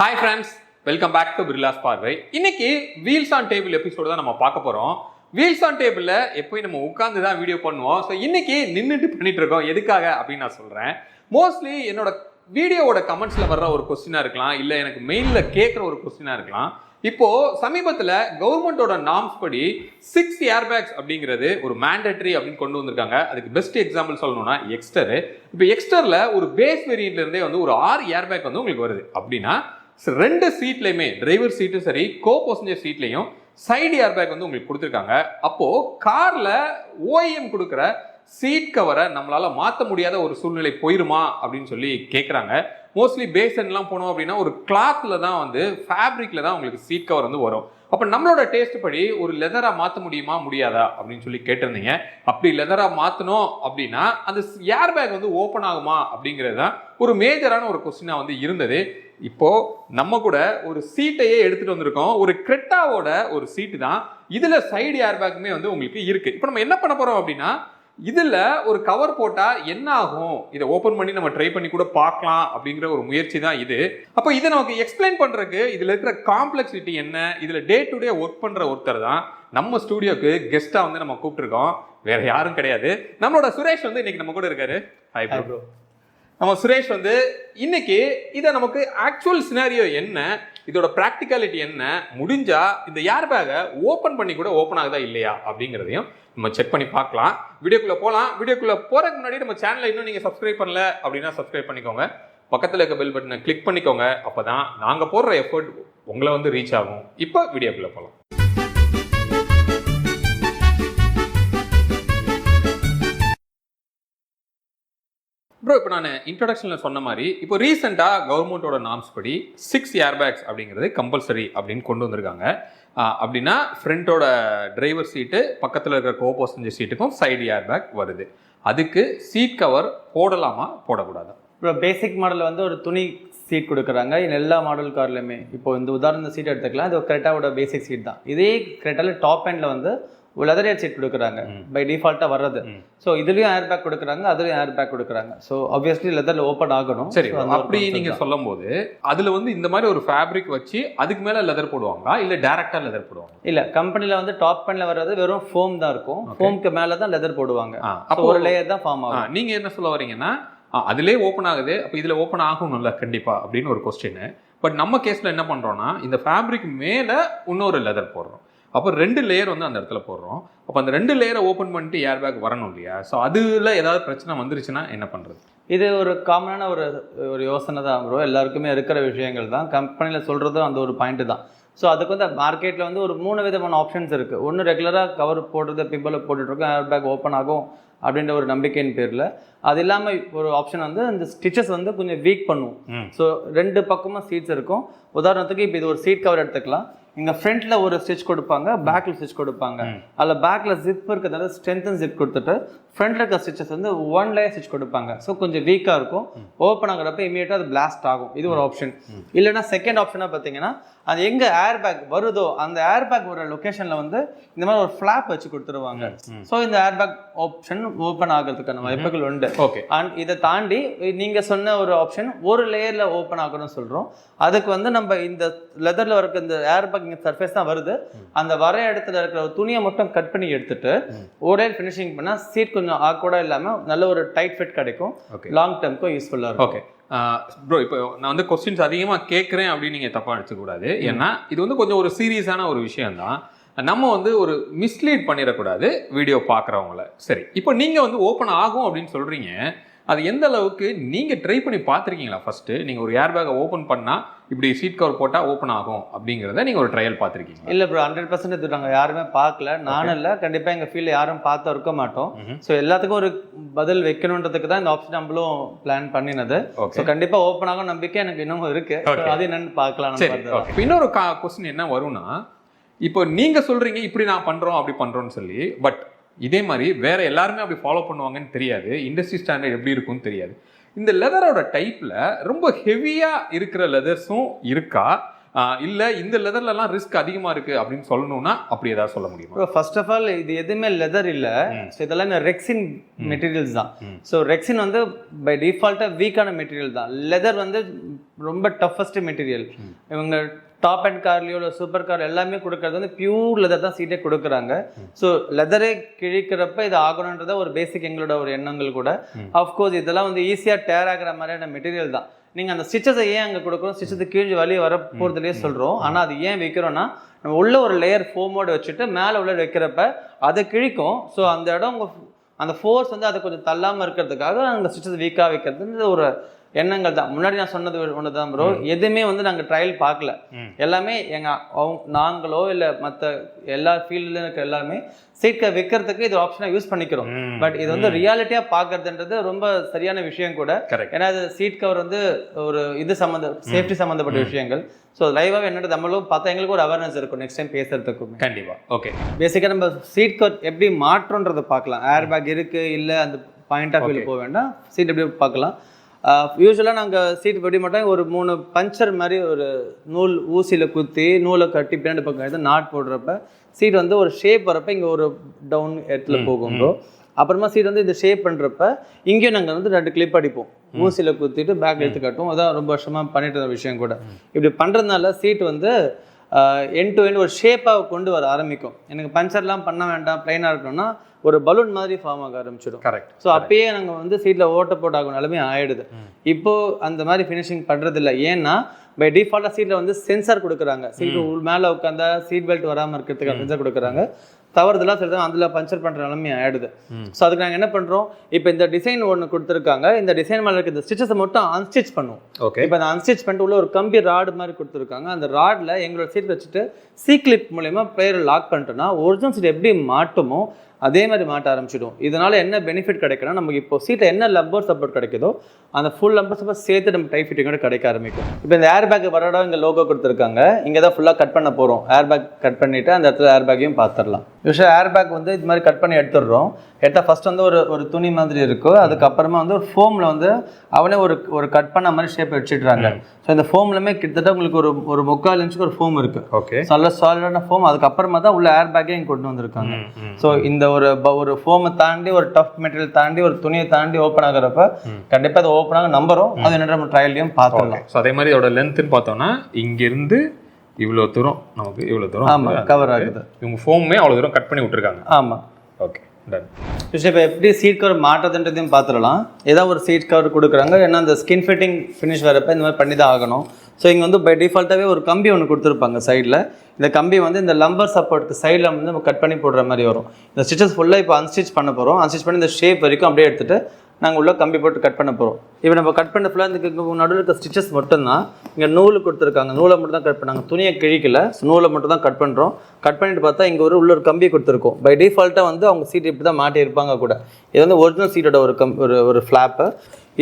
Hi friends, welcome back to Birlas Parvai. இன்னைக்கு wheels on table episode தான் நம்ம பார்க்க போறோம். wheels on table எப்போயும் நம்ம உட்கார்ந்து தான் வீடியோ பண்ணுவோம். ஸோ இன்னைக்கு நின்றுட்டு பண்ணிட்டு இருக்கோம். எதுக்காக அப்படின்னு நான் சொல்றேன். மோஸ்ட்லி என்னோட வீடியோவோட கமெண்ட்ஸ்ல வர்ற ஒரு கொஸ்டினா இருக்கலாம், இல்ல எனக்கு மெயில்ல கேட்குற ஒரு கொஸ்டினா இருக்கலாம். இப்போ சமீபத்தில் கவர்மெண்டோட நார்ம்ஸ் படி 6 ஏர்பேக்ஸ் அப்படிங்கிறது ஒரு மேண்டேட்டரி அப்படின்னு கொண்டு வந்திருக்காங்க. அதுக்கு பெஸ்ட் எக்ஸாம்பிள் சொல்லணும்னா எக்ஸ்டர். இப்போ எக்ஸ்டர்ல ஒரு பேஸ் வேரியன்ட்ல இருந்தே வந்து ஒரு 6 ஏர்பேக் வந்து உங்களுக்கு வருது. அப்படின்னா ரெண்டு சீட்லையுமே டிரைவர் சீட்டும் சரி, கோ பேசஞ்சர் சீட்லையும் சைடு ஏர்பேக் வந்து உங்களுக்கு கொடுத்துருக்காங்க. அப்போ கார்ல ஓஎம் கொடுக்குற சீட் கவரை நம்மளால மாற்ற முடியாத ஒரு சூழ்நிலை போயிருமா அப்படின்னு சொல்லி கேட்குறாங்க. மோஸ்ட்லி பேசன்லாம் போனோம் அப்படின்னா ஒரு கிளாத்ல தான் வந்து ஃபேப்ரிக்ல தான் உங்களுக்கு சீட் கவர் வந்து வரும். அப்போ நம்மளோட டேஸ்ட் படி ஒரு லெதரா மாற்ற முடியுமா முடியாதா அப்படின்னு சொல்லி கேட்டிருந்தீங்க. அப்படி லெதரா மாற்றணும் அப்படின்னா அந்த ஏர்பேக் வந்து ஓப்பன் ஆகுமா அப்படிங்கிறது தான் ஒரு மேஜரான ஒரு கொஸ்டினா வந்து இருந்தது. இப்போ நம்ம கூட ஒரு சீட்டையே எடுத்துட்டு வந்திருக்கோம். ஒரு கிரெட்டாவோட ஒரு சீட்டு தான். இதுல சைடு ஏர்பேக்குமே வந்து உங்களுக்கு இருக்கு. இப்போ நம்ம என்ன பண்ண போறோம் அப்படின்னா, இதுல ஒரு கவர் போட்டா என்ன ஆகும், இதை ஓபன் பண்ணி நம்ம ட்ரை பண்ணி கூட பார்க்கலாம் அப்படிங்கிற ஒரு முயற்சி தான் இது. அப்போ இதை நமக்கு எக்ஸ்பிளைன் பண்றதுக்கு இதுல இருக்கிற காம்ப்ளெக்சிட்டி என்ன, இதுல டே டு டே ஒர்க் பண்ற ஒருத்தர் தான் நம்ம ஸ்டுடியோக்கு கெஸ்டா வந்து நம்ம கூப்பிட்டுருக்கோம். வேற யாரும் கிடையாது, நம்மளோட சுரேஷ் வந்து இன்னைக்கு நம்ம கூட இருக்காரு. Hi bro. நம்ம சுரேஷ் வந்து இன்னைக்கு இதை நமக்கு ஆக்சுவல் சினாரியோ என்ன, இதோட ப்ராக்டிகாலிட்டி என்ன, முடிஞ்சா இந்த ஏர்பேகை ஓப்பன் பண்ணி கூட ஓப்பன் ஆகுதா இல்லையா அப்படிங்கிறதையும் நம்ம செக் பண்ணி பார்க்கலாம். வீடியோக்குள்ள போகலாம். வீடியோக்குள்ள போறதுக்கு முன்னாடி நம்ம சேனலை இன்னும் நீங்க சப்ஸ்கிரைப் பண்ணல அப்படின்னா சப்ஸ்கிரைப் பண்ணிக்கோங்க. பக்கத்தில் இருக்க பெல் பட்டனை கிளிக் பண்ணிக்கோங்க. அப்பதான் நாங்க போடுற எஃபர்ட் உங்களை வந்து ரீச் ஆகும். இப்போ வீடியோக்குள்ள போகலாம். ப்ரோ, இப்போ நான் இன்ட்ரடக்ஷனில் சொன்ன மாதிரி இப்போ ரீசெண்டாக கவர்மெண்ட்டோட நார்ம்ஸ் படி 6 ஏர்பேக்ஸ் அப்படிங்கிறது கம்பல்சரி அப்படின்னு கொண்டு வந்திருக்காங்க. அப்படின்னா ஃப்ரண்ட்டோட டிரைவர் சீட்டு பக்கத்தில் இருக்கிற கோ பேசஞ்சர் சீட்டுக்கும் சைடு ஏர்பேக் வருது. அதுக்கு சீட் கவர் போடலாமா போடக்கூடாதா? இப்போ பேசிக் மாடலில் வந்து ஒரு துணி சீட் கொடுக்குறாங்க. எல்லா மாடல் கார்லையுமே இப்போ இந்த உதாரண சீட் எடுத்துக்கலாம். இது கிரெட்டாவோட பேசிக் சீட் தான். இதே கிரெட்டாவில் டாப் எண்டில் வந்து ஒரு லெதர் ஏர் சீட் கொடுக்குறாங்க, பை டிஃபால்ட்டாக வர்றது. ஸோ இதுலேயும் ஏர் பேக் கொடுக்குறாங்க, அதுலேயும் ஏர் பேக் கொடுக்குறாங்க. ஸோ ஆப்வியஸ்லி லெதரில் ஓப்பன் ஆகணும். சரி, அப்படி நீங்கள் சொல்லும் போது அதில் வந்து இந்த மாதிரி ஒரு ஃபேப்ரிக் வச்சு அதுக்கு மேலே லெதர் போடுவாங்களா இல்லை டேரெக்டாக லெதர் போடுவாங்க? இல்லை, கம்பெனியில் வந்து டாப் பேண்டில் வர்றது வெறும் ஃபோம் தான் இருக்கும். ஃபோம்க்கு மேலே தான் லெதர் போடுவாங்க. அப்போ ஒரு லேயர் தான் ஃபார்ம் ஆகும். நீங்கள் என்ன சொல்ல வரீங்கன்னா அதுலேயே ஓப்பன் ஆகுது, அப்போ இதில் ஓப்பன் ஆகணும்ல கண்டிப்பாக அப்படின்னு ஒரு கொஸ்டின். பட் நம்ம கேஸில் என்ன பண்ணுறோன்னா இந்த ஃபேப்ரிக் மேலே இன்னொரு லெதர் போடுறோம். அப்போ 2 லேயர் வந்து அந்த இடத்துல போடுறோம். அப்போ அந்த 2 லேயரை ஓப்பன் பண்ணிட்டு ஏர்பேக் வரணும் இல்லையா? ஸோ அதில் ஏதாவது பிரச்சனை வந்துருச்சுன்னா என்ன பண்ணுறது? இது ஒரு காமனான ஒரு யோசனை தான் ப்ரோ. எல்லாருக்குமே இருக்கிற விஷயங்கள் தான். கம்பெனியில் சொல்கிறதும் அந்த ஒரு பாயிண்ட்டு தான். ஸோ அதுக்கு வந்து மார்க்கெட்டில் வந்து ஒரு 3 விதமான ஆப்ஷன்ஸ் இருக்குது. ஒன்று ரெகுலராக கவர் போடுறது பிம்பில் போட்டுட்ருக்கோம், ஏர்பேக் ஓப்பன் ஆகும் அப்படின்ற ஒரு நம்பிக்கையின் பேரில். அது இல்லாமல் ஒரு ஆப்ஷன் வந்து இந்த ஸ்டிச்சஸ் வந்து கொஞ்சம் வீக் பண்ணும். ஸோ 2 பக்கமும் சீட்ஸ் இருக்கும். உதாரணத்துக்கு இப்போ இது ஒரு சீட் கவர் எடுத்துக்கலாம். இங்கே ஃப்ரண்ட்டில் ஒரு ஸ்டிச் கொடுப்பாங்க, பேக்கில் ஸ்டிச் கொடுப்பாங்க. அதில் பேக்கில் ஜிப் இருக்கிறதுனால ஸ்ட்ரென்த்தன் ஜிப் கொடுத்துட்டு ஃப்ரண்ட்டில் இருக்க ஸ்டிச்சஸ் வந்து 1 லேயர் ஸ்டிச் கொடுப்பாங்க. ஸோ கொஞ்சம் வீக்காக இருக்கும். ஓப்பன் ஆகிறப்ப இமீடியட்டாக அது பிளாஸ்ட் ஆகும். இது ஒரு ஆப்ஷன். இல்லைன்னா செகண்ட் ஆப்ஷனாக பார்த்தீங்கன்னா அது எங்கே ஏர் பேக் வருதோ அந்த ஏர் பேக் ஒரு லொக்கேஷனில் வந்து இந்த மாதிரி ஒரு ஃப்ளாப் வச்சு கொடுத்துருவாங்க. ஸோ இந்த ஏர் பேக் ஆப்ஷன் ஓப்பன் ஆகிறதுக்கான வாய்ப்புகள் உண்டு. ஓகே. அண்ட் இதை தாண்டி நீங்கள் சொன்ன ஒரு ஆப்ஷன் ஒரு லேயரில் ஓப்பன் ஆகணும்னு சொல்கிறோம். அதுக்கு வந்து நம்ம இந்த லெதரில் இருக்க இந்த ஏர் பேக் இங்கே சர்ஃபேஸ் தான் வருது, அந்த வர இடத்துல இருக்கிற துணியை மட்டும் கட் பண்ணி எடுத்துட்டு ஒரே ஃபினிஷிங் பண்ணால் சீட் கொஞ்சம் ஆக்வர்டாக இல்லாமல் நல்ல ஒரு டைட் ஃபிட் கிடைக்கும். லாங் டேர்முக்கும் யூஸ்ஃபுல்லாக இருக்கும். ஓகே ப்ரோ, இப்போ நான் வந்து கொஸ்டின்ஸ் அதிகமாக கேட்குறேன் அப்படின்னு நீங்கள் தப்பாக எடுத்துக்கூடாது. ஏன்னா இது வந்து கொஞ்சம் ஒரு சீரியஸான ஒரு விஷயம்தான். நம்ம வந்து ஒரு மிஸ்லீட் பண்ணிடக்கூடாது வீடியோ பார்க்குறவங்கள. சரி, இப்போ நீங்கள் வந்து ஓப்பன் ஆகும் அப்படின்னு சொல்கிறீங்க. அது எந்த அளவுக்கு நீங்கள் ட்ரை பண்ணி பார்த்துருக்கீங்களா? ஃபஸ்ட்டு நீங்கள் ஒரு ஏர்பேக்கை ஓப்பன் பண்ணால் இப்படி சீட் கவர் போட்டால் ஓப்பன் ஆகும் அப்படிங்கிறத நீங்கள் ஒரு ட்ரையல் பார்த்துருக்கீங்க? இல்லை ப்ரோ, 100% நாங்கள் யாருமே பார்க்கல. நானும் இல்லை, கண்டிப்பாக எங்கள் ஃபீல்டில் யாரும் பார்த்து இருக்க மாட்டோம். ஸோ எல்லாத்துக்கும் ஒரு பதில் வைக்கணுன்றதுக்கு தான் இந்த ஆப்ஷன் நம்மளும் பிளான் பண்ணினது. ஸோ கண்டிப்பாக ஓப்பன் ஆகும் நம்பிக்கை எனக்கு இன்னமும் இருக்கு. அது என்னன்னு பார்க்கலாம். இன்னொரு கொஸ்டின் என்ன வரும்னா, இப்போ நீங்கள் சொல்கிறீங்க இப்படி நான் பண்ணுறோம் அப்படி பண்ணுறோன்னு சொல்லி, பட் இதே மாதிரி வேற எல்லாருமே அப்படி ஃபாலோ பண்ணுவாங்கன்னு தெரியாது. இண்டஸ்ட்ரி ஸ்டாண்டர்ட் எப்படி இருக்கும்னு தெரியாது. இந்த லெதரோட டைப்ல ரொம்ப ஹெவியா இருக்கிற லெதர்ஸும் இருக்கா, இல்ல இந்த லெதர்லாம் ரிஸ்க் அதிகமா இருக்கு அப்படின்னு சொல்லணும்னா அப்படி ஏதாவது சொல்ல முடியுமா? ஃபர்ஸ்ட் ஆஃப் ஆல் இது எதுவுமே லெதர் இல்ல, இதெல்லாம் ரெக்ஸின் மெட்டீரியல்ஸ் தான். ஸோ ரெக்ஸின் வந்து பை டிஃபால்ட்டா வீக்கான மெட்டீரியல் தான். லெதர் வந்து ரொம்ப டஃபஸ்ட் மெட்டீரியல். இவங்க டாப் அண்ட் கார்லயோ இல்லை சூப்பர் கார் எல்லாமே கொடுக்கறது வந்து பியூர் லெதர் தான் சீட்டே கொடுக்குறாங்க. ஸோ லெதரே கிழிக்கிறப்ப இது ஆகணுன்றத ஒரு பேசிக் எங்களோட ஒரு எண்ணங்கள் கூட. அஃப்கோர்ஸ் இதெல்லாம் வந்து ஈஸியாக டேர் ஆகிற மாதிரியான மெட்டீரியல் தான். நீங்கள் அந்த ஸ்டிச்சஸை ஏன் அங்கே கொடுக்குறோம், ஸ்டிச்சது கீழே வழியே வர போகிறதுலேயே சொல்கிறோம். ஆனால் அது ஏன் வைக்கிறோன்னா நம்ம உள்ள ஒரு லேயர் ஃபோமோடு வச்சுட்டு மேலே உள்ள வைக்கிறப்ப அதை கிழிக்கும். ஸோ அந்த இடம் அந்த ஃபோர்ஸ் வந்து அதை கொஞ்சம் தள்ளாமல் இருக்கிறதுக்காக அந்த ஸ்டிச்சஸ் வீக்காக வைக்கிறது ஒரு எண்ணங்கள் தான். முன்னாடி நான் சொன்னது ஒன்று தான் ப்ரோ, எதுவுமே வந்து நாங்கள் ட்ரையல் பார்க்கல. எல்லாமே நாங்களோ இல்லை மற்ற எல்லா ஃபீல்டுல இருக்க எல்லாருமே சீட் கவர் வைக்கிறதுக்கு இது ஆப்ஷனாக யூஸ் பண்ணிக்கிறோம். பட் இது வந்து ரியாலிட்டியாக பார்க்கறதுன்றது ரொம்ப சரியான விஷயம் கூட. ஏன்னா இது சீட் கவர் வந்து ஒரு இது சேஃப்டி சம்மந்தப்பட்ட விஷயங்கள். ஸோ லைவாக என்னது நம்மளும் பார்த்தா எங்களுக்கு ஒரு அவேர்னஸ் இருக்கும் நெக்ஸ்ட் டைம் பேசுறதுக்கும். கண்டிப்பாக. ஓகே, பேசிக்காக நம்ம சீட் கவர் எப்படி மாற்றோன்றதை பார்க்கலாம். ஏர் பேக் இருக்கு இல்லை அந்த பாயிண்ட் ஆஃப் வியூ போக வேண்டாம், சீட் எப்படி பார்க்கலாம். யூஸ்வலாக நாங்கள் சீட் படி மட்டும் ஒரு 3 பஞ்சர் மாதிரி ஒரு நூல் ஊசியில் குத்தி நூலை கட்டி பின்னாடி பக்கம் எடுத்து நாட் போடுறப்ப சீட் வந்து ஒரு ஷேப் வரப்போ இங்கே ஒரு டவுன் இடத்துல போகும். அப்புறமா சீட் வந்து இந்த ஷேப் பண்ணுறப்ப இங்கேயும் நாங்கள் வந்து 2 கிளிப் அடிப்போம், ஊசியில் குத்திட்டு பேக் எடுத்து கட்டுவோம். அதான் ரொம்ப வருஷமாக பண்ணிட்டு இருந்த விஷயம் கூட. இப்படி பண்ணுறதுனால சீட் வந்து எண்ட் டு எண்ட் ஒரு ஷேப்பாக கொண்டு வர ஆரம்பிக்கும். எனக்கு பஞ்சர்லாம் பண்ண வேண்டாம், பிளைனாக இருக்கணும்னா ஒரு பலூன் மாதிரி ஃபார்ம் ஆக ஆரம்பிச்சிடும். கரெக்ட். ஸோ அப்பயே நாங்கள் வந்து சீட்டில் ஓட்ட போட்டாகும் நிலைமை ஆயிடுது. இப்போது அந்த மாதிரி ஃபினிஷிங் பண்ணுறது இல்லை. ஏன்னா பை டிஃபால்ட்டாக சீட்டில் வந்து சென்சார் கொடுக்குறாங்க. சீட்டு மேலே உட்காந்தா சீட் பெல்ட் வராமல் இருக்கிறதுக்கு சென்சார் கொடுக்குறாங்க. தவறுதெல்லாம் சரி தான் அதில் பஞ்சர் பண்ணுற நிலைமை ஆயிடுது. ஸோ அதுக்கு நாங்கள் என்ன பண்ணுறோம், இப்போ இந்த டிசைன் ஒன்று கொடுத்துருக்காங்க, இந்த டிசைன் மேலே இருக்க இந்த ஸ்டிச்சஸை மட்டும் அன்ஸ்டிச் பண்ணுவோம். ஓகே, இப்போ அந்த அன்ஸ்டிச் பண்ணிட்டு உள்ள ஒரு கம்பி ராடு மாதிரி கொடுத்துருக்காங்க. அந்த ராடில் எங்களோட சீட் வச்சுட்டு சி கிளிப் மூலயமா பிளேயரை லாக் பண்ணிட்டோம்னா ஒரிஜினல் சீட் எப்படி மாட்டுமோ அதே மாதிரி மாட்ட ஆரம்பிச்சிடும். இதனால என்ன பெனிஃபிட் கிடைக்குன்னா நமக்கு இப்போ சீட்டில் என்ன லம்பர் சப்போர்ட் கிடைக்குதோ அந்த ஃபுல் லம்பர் சப்போர்ட் சேர்த்து நம்ம டைப் ஃபிட்டிங்கோட கிடைக்க ஆரம்பிக்கும். இப்போ இந்த ஏர் பேக் வரடா இங்கே லோகோ கொடுத்துருக்காங்க, இங்கே தான் ஃபுல்லாக கட் பண்ண போகிறோம். ஏர் பேக் கட் பண்ணிவிட்டு அந்த இடத்துல ஏர் பேக்கையும் பார்த்துடலாம். யூஸ்வலாக ஏர் பேக் வந்து இது மாதிரி கட் பண்ணி எடுத்துடுறோம். எடுத்தால் ஃபஸ்ட் வந்து ஒரு துணி மாதிரி இருக்கும். அதுக்கப்புறமா வந்து ஒரு ஃபோமில் வந்து அவனே ஒரு கட் பண்ண மாதிரி ஷேப் வச்சுட்றாங்க. ஸோ இந்த ஃபோம்லுமே கிட்டத்தட்ட உங்களுக்கு ஒரு 3/4 இன்ச்சுக்கு ஒரு ஃபோம் இருக்குது. ஓகே, நல்ல சாலிடான ஃபோம். அதுக்கப்புறமா தான் உள்ள ஏர் பேக்கே இங்கே கொண்டு வந்திருக்காங்க. ஸோ இந்த ஒரு ஃபோமை தாண்டி ஒரு டஃப் மெட்டீரியல் தாண்டி ஒரு துணியை தாண்டி ஓப்பன் ஆகிறப்ப கண்டிப்பாக அது ஓப்பன் ஆக நம்பரும் அது என்ன நம்ம ட்ரையல்லையும் பார்த்துக்கலாம். ஸோ அதே மாதிரி அதோட லென்த்துன்னு பார்த்தோம்னா இங்கிருந்து இவ்வளோ தூரம் நமக்கு இவ்வளோ தூரம் ஆமாம் கவர் ஆகுது. இவங்க ஃபோமே அவ்வளோ தூரம் கட் பண்ணி விட்டுருக்காங்க. ஆமாம். Okay done. இப்போ எப்படி சீட் கவர் மாட்டுறதுன்றதையும் பார்த்துடலாம். ஏதாவது ஒரு சீட் கவர் கொடுக்குறாங்க, ஏன்னா அந்த ஸ்கின் ஃபிட்டிங் ஃபினிஷ் வரப்போ இந்த மாதிரி பண்ணி தான் ஆகணும். ஸோ இங்கே வந்து பை டிஃபால்ட்டாகவே ஒரு கம்பி ஒன்று கொடுத்துருப்பாங்க சைடில். இந்த கம்பி வந்து இந்த லம்பர் சப்போர்ட்டுக்கு சைடில் வந்து நம்ம கட் பண்ணி போடுற மாதிரி வரும். இந்த ஸ்டிச்சஸ் ஃபுல்லாக இப்போ அன்ஸ்டிச் பண்ண போகிறோம். அன்ஸ்டிச் பண்ணி இந்த ஷேப் வரைக்கும் அப்படியே எடுத்துகிட்டு நாங்கள் உள்ள கம்பி போட்டு கட் பண்ண போகிறோம். இப்போ நம்ம கட் பண்ண ஃபுல்லாக இந்த நடுவில் இருக்க ஸ்டிச்சஸ் மட்டும்தான். இங்கே நூல் கொடுத்துருக்காங்க, நூலை மட்டும் தான் கட் பண்ணாங்க, துணியை கிழிக்கல. ஸோ நூலை மட்டும் தான் கட் பண்ணுறோம். கட் பண்ணிட்டு பார்த்தா இங்கே உள்ள ஒரு கம்பி கொடுத்துருக்கோம். பை டிஃபால்ட்டாக வந்து அவங்க சீட் இப்படி தான் மாட்டி இருப்பாங்க கூட. இது வந்து ஒரிஜினல் சீட்டோட ஒரு ஃப்ளாப்பு.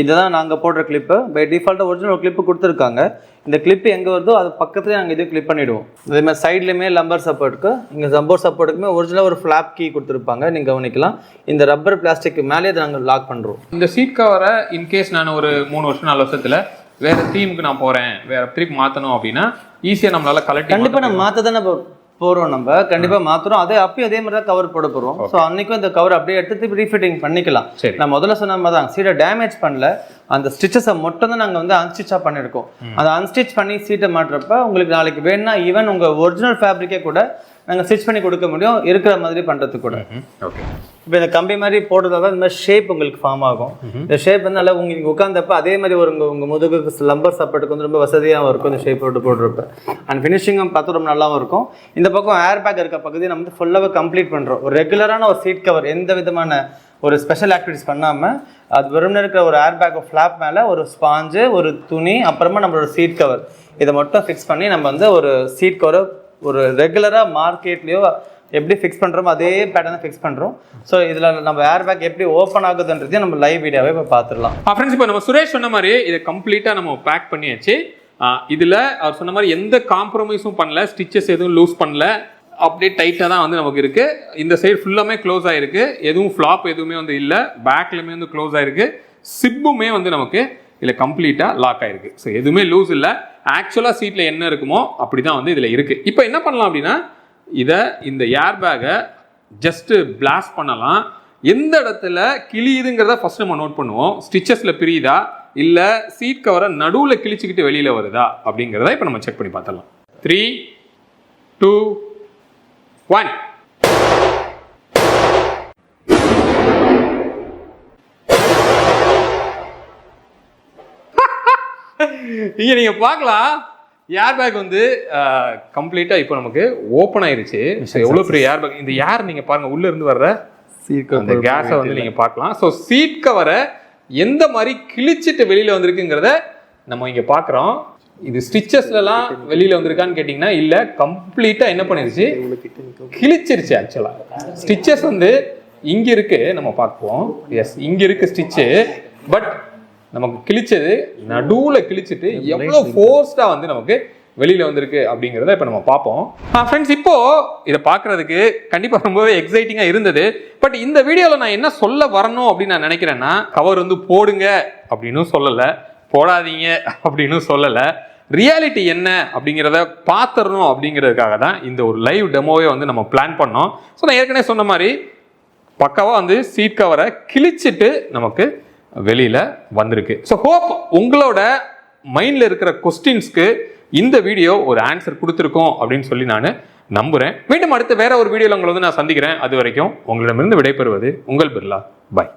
இதுதான் நாங்கள் போடுற கிளிப்பு. பை டிஃபால்ட்டாக ஒரிஜினல் ஒரு கிளிப்பு கொடுத்துருக்காங்க. இந்த கிளிப்பு எங்கே வருதோ அது பக்கத்துலேயே நாங்கள் இது கிளிப் பண்ணிவிடுவோம். அதே மாதிரி சைட்லேயுமே லம்பர் சப்போர்ட்டுக்கு இங்கே லம்பர் சப்போர்ட்டுக்குமே ஒரிஜினலாக ஒரு ஃப்ளாப் கீ கொடுத்துருப்பாங்க, நீங்கள் கவனிக்கலாம். இந்த ரப்பர் பிளாஸ்டிக் மேலே அதை நாங்கள் லாக் பண்ணுறோம். இந்த சீட் கவரை இன்கேஸ் நான் ஒரு 3 வருஷம் 4 வருஷத்தில் வேறு தீமுக்கு நான் போகிறேன், வேறு திருப்பி மாற்றணும் அப்படின்னா ஈஸியாக நம்மளால் கலெக்ட் கண்டிப்பாக நம்ம மாற்ற தானே போகிறோம். நம்ம கண்டிப்பாக மாற்றுறோம். அப்பயும் அதே மாதிரி தான் கவர் போட போகிறோம். ஸோ அன்றைக்கும் இந்த கவர் அப்படியே எடுத்து திருப்பி ரீஃபிட்டிங் பண்ணிக்கலாம். நான் முதல்ல சொன்ன மாதிரி தான் சீட்டை டேமேஜ் பண்ணல, அந்த ஸ்டிச்சஸை மட்டும் தான் நாங்கள் வந்து அன்ஸ்டிச்சாக பண்ணியிருக்கோம். அந்த அன்ஸ்டிச் பண்ணி சீட்டை மாட்டுறப்ப உங்களுக்கு நாளைக்கு வேணும்னா ஈவன் உங்கள் ஒரிஜினல் ஃபேப்ரிக்கே கூட நாங்கள் ஸ்டிச் பண்ணி கொடுக்க முடியும், இருக்கிற மாதிரி பண்ணுறதுக்கு கூட. ஓகே, இப்போ இந்த கம்பி மாதிரி போடுறதால இந்த மாதிரி ஷேப் உங்களுக்கு ஃபார்ம் ஆகும். இந்த ஷேப் வந்து நல்லா உங்களுக்கு உட்காந்தப்ப அதே மாதிரி உங்கள் முதுகுக்கு லம்பர் சப்போர்ட்டுக்கு வந்து ரொம்ப வசதியாகவும் இருக்கும் இந்த ஷேப் போட்டு போடுறப்ப. அண்ட் ஃபினிஷிங்கும் பார்த்து ரொம்ப நல்லாவும் இருக்கும். இந்த பக்கம் ஏர் பேக் இருக்க பகுதியை நம்ம வந்து ஃபுல்லாகவே கம்ப்ளீட் பண்ணுறோம். ஒரு ரெகுலரான ஒரு சீட் கவர் எந்த விதமான ஒரு ஸ்பெஷல் ஆக்டிவிட்டிஸ் பண்ணாமல் அது வெறும் இருக்கிற ஒரு ஏர் பேக் ஃப்ளாப் மேலே ஒரு ஸ்பாஞ்சு, ஒரு துணி, அப்புறமா நம்மளோட சீட் கவர் இதை மட்டும் ஃபிக்ஸ் பண்ணி நம்ம வந்து ஒரு சீட் கவரை ஒரு ரெகுலராக மார்க்கெட்லேயோ எப்படி ஃபிக்ஸ் பண்ணுறோமோ அதே பேட்டர்னை ஃபிக்ஸ் பண்ணுறோம். ஸோ இதில் நம்ம ஏர் பேக் எப்படி ஓப்பன் ஆகுதுன்றதையும் நம்ம லைவ் வீடியோவே இப்போ பார்த்துடலாம். ஃப்ரெண்ட்ஸ், இப்போ நம்ம சுரேஷ் சொன்ன மாதிரி இதை கம்ப்ளீட்டாக நம்ம பேக் பண்ணியாச்சு. இதில் அவர் சொன்ன மாதிரி எந்த காம்ப்ரமைஸும் பண்ணல, ஸ்டிச்சஸ் எதுவும் லூஸ் பண்ணல, அப்படியே டைட்டாக தான் வந்து நமக்கு இருக்குது. இந்த சைடு ஃபுல்லாமே க்ளோஸ் ஆகிருக்கு, எதுவும் ஃப்ளாப் எதுவுமே வந்து இல்லை. பேக்லேயுமே வந்து க்ளோஸ் ஆகிருக்கு. சிப்புமே வந்து நமக்கு இதில் கம்ப்ளீட்டாக லாக் ஆகிருக்கு. ஸோ எதுவுமே லூஸ் இல்லை. ஆக்சுவலாக சீட்டில் என்ன இருக்குமோ அப்படி தான் வந்து இதில் இருக்குது. இப்போ என்ன பண்ணலாம் அப்படின்னா இந்த ஏர் பேக்கை ஜஸ்ட்டு பிளாஸ்ட் பண்ணலாம். எந்த இடத்துல கிழியுதுங்கிறத ஃபர்ஸ்ட் நம்ம நோட் பண்ணுவோம். ஸ்டிச்சஸில் பிரியுதா இல்லை சீட் கவரை நடுவில் கிழிச்சிக்கிட்டு வெளியில் வருதா அப்படிங்கிறத இப்போ நம்ம செக் பண்ணி பார்த்துடலாம். 3, 2, 1. இங்க நீங்க பார்க்கலாம் ஏர் பேக் வந்து கம்ப்ளீட்டா இப்போ நமக்கு ஓப்பன் ஆயிருச்சு. எவ்வளவு பெரிய ஏர் பேக். இந்த ஏர் நீங்க பாருங்க உள்ள இருந்து வர்ற அந்த கேஸை வந்து நீங்க பார்க்கலாம். ஸோ சீட் கவரை எந்த மாதிரி கிழிச்சிட்டு வெளியில வந்திருக்குங்கிறத நம்ம இங்க பாக்குறோம். இது ஸ்டிச்சஸ்லாம் வெளியில வந்திருக்கான்னு கேட்டீங்கன்னா இல்ல, கம்ப்ளீட்டா என்ன பண்ணிருச்சு, கிழிச்சிருச்சு. ஆக்சுவலா ஸ்டிச்சஸ் வந்து இங்க இருக்கு, நம்ம பார்ப்போம். எஸ், இங்க இருக்கு ஸ்டிச்சு. பட் நமக்கு கிழிச்சது நடுவுல கிழிச்சிட்டு எவ்வளவு ஃபோர்ஸ்டா வந்து நமக்கு வெளியில வந்திருக்கு அப்படிங்கிறத இப்போ நம்ம பார்ப்போம். ஃப்ரெண்ட்ஸ், இப்போ இதை பார்க்கறதுக்கு கண்டிப்பா ரொம்பவே எக்ஸைட்டிங்கா இருந்தது. பட் இந்த வீடியோவில் நான் என்ன சொல்ல வரணும் அப்படின்னு நான் நினைக்கிறேன்னா, கவர் வந்து போடுங்க அப்படின்னு சொல்லலை, போடாதீங்க அப்படின்னு சொல்லலை. ரியாலிட்டி என்ன அப்படிங்கிறத பார்த்துடணும் அப்படிங்கிறதுக்காக தான் இந்த ஒரு லைவ் டெமோவே வந்து நம்ம பிளான் பண்ணோம். ஸோ நான் ஏற்கனவே சொன்ன மாதிரி பக்காவாக வந்து சீட் கவரை கிழிச்சிட்டு நமக்கு வெளியில் வந்திருக்கு. ஸோ ஹோப் உங்களோட மைண்டில் இருக்கிற கொஸ்டின்ஸ்க்கு இந்த வீடியோ ஒரு ஆன்சர் கொடுத்துருக்கோம் அப்படின்னு சொல்லி நான் நம்புகிறேன். மீண்டும் அடுத்து வேற ஒரு வீடியோவில் உங்களை வந்து நான் சந்திக்கிறேன். அது வரைக்கும் உங்களிடமிருந்து விடைபெறுவது உங்கள் பிர்லா. பாய்.